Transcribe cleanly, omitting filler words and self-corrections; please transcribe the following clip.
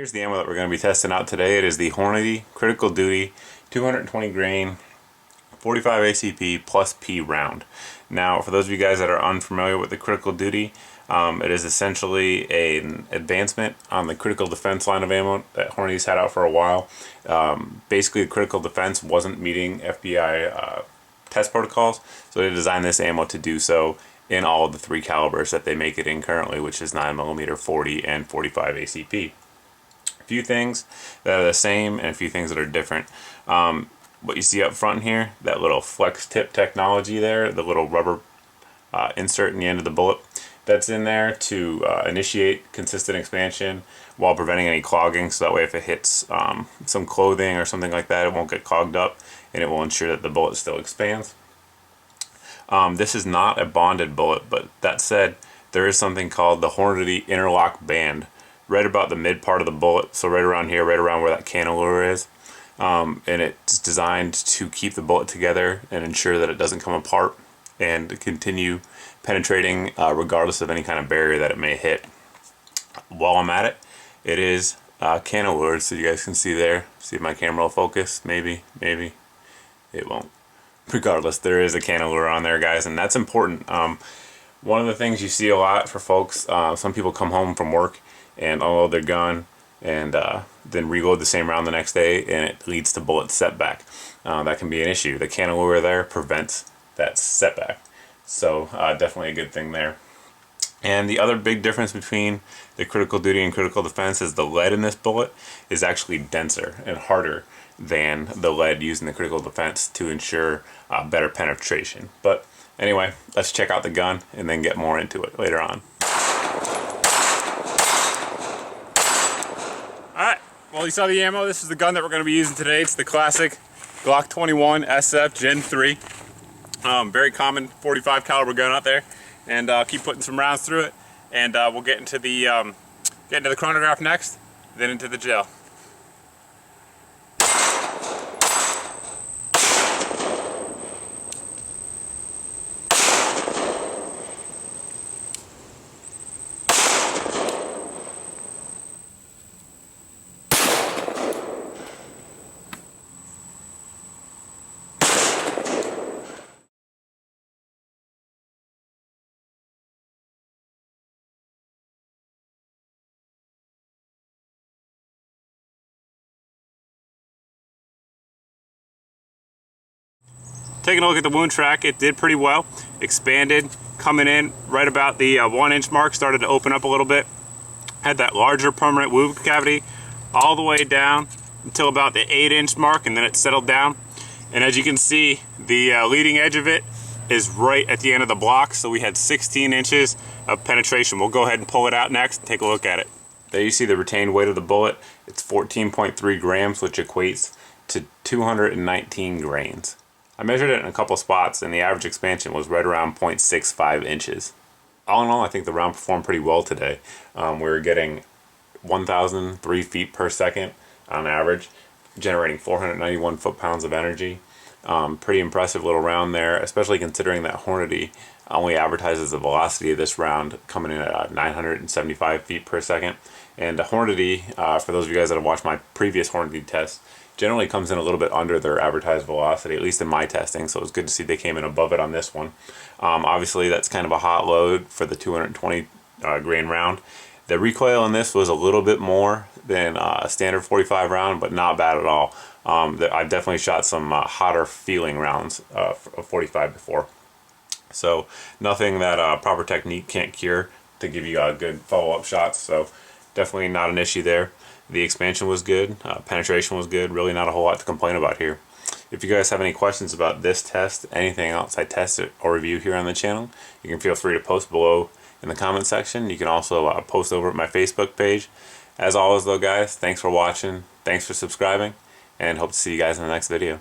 Here's the ammo that we're going to be testing out today. It is the Hornady Critical Duty 220 grain 45 ACP plus P round. Now, for those of you guys that are unfamiliar with the Critical Duty, it is essentially an advancement on the critical defense line of ammo that Hornady's had out for a while. Basically, the critical defense wasn't meeting FBI test protocols, so they designed this ammo to do so in all of the three calibers that they make it in currently, which is 9mm, 40, and 45 ACP. A few things that are the same and a few things that are different. What you see up front here, that little flex tip technology there, the little rubber insert in the end of the bullet, that's in there to initiate consistent expansion while preventing any clogging, so that way if it hits some clothing or something like that, it won't get clogged up and it will ensure that the bullet still expands. This is not a bonded bullet, but that said, there is something called the Hornady interlock band right about the mid part of the bullet, so right around here, right around where that cantilever is. And it's designed to keep the bullet together and ensure that it doesn't come apart and to continue penetrating regardless of any kind of barrier that it may hit. While I'm at it, it is cantilevered, so you guys can see there. See if my camera will focus. Maybe it won't. Regardless, there is a cantilever on there, guys, and that's important. One of the things you see a lot for folks, some people come home from work and unload their gun and then reload the same round the next day, and it leads to bullet setback. That can be an issue. The cantilever there prevents that setback, so definitely a good thing there. And the other big difference between the Critical Duty and Critical Defense is the lead in this bullet is actually denser and harder than the lead used in the Critical Defense to ensure better penetration. But anyway, let's check out the gun and then get more into it later on. Alright, well, you saw the ammo. This is the gun that we're going to be using today. It's the classic Glock 21 SF Gen 3. Very common 45 caliber gun out there, and keep putting some rounds through it, and we'll get into the chronograph next, then into the gel. Taking a look at the wound track, it did pretty well. Expanded, coming in right about the 1 inch mark, started to open up a little bit. Had that larger permanent wound cavity all the way down until about the 8 inch mark, and then it settled down. And as you can see, the leading edge of it is right at the end of the block, so we had 16 inches of penetration. We'll go ahead and pull it out next and take a look at it. There you see the retained weight of the bullet. It's 14.3 grams, which equates to 219 grains. I measured it in a couple spots, and the average expansion was right around 0.65 inches. All in all, I think the round performed pretty well today. We were getting 1,003 feet per second on average, generating 491 foot-pounds of energy. Pretty impressive little round there, especially considering that Hornady only advertises the velocity of this round coming in at 975 feet per second. And Hornady, for those of you guys that have watched my previous Hornady tests, generally comes in a little bit under their advertised velocity, at least in my testing, so it was good to see they came in above it on this one. Obviously, that's kind of a hot load for the 220 grain round. The recoil in this was a little bit more than a standard 45 round, but not bad at all. I've definitely shot some hotter feeling rounds of 45 before. So nothing that proper technique can't cure to give you good follow-up shots, so definitely not an issue there. The expansion was good, penetration was good, really not a whole lot to complain about here. If you guys have any questions about this test, anything else I tested or review here on the channel, you can feel free to post below in the comment section. You can also post over at my Facebook page. As always though, guys, thanks for watching, thanks for subscribing, and hope to see you guys in the next video.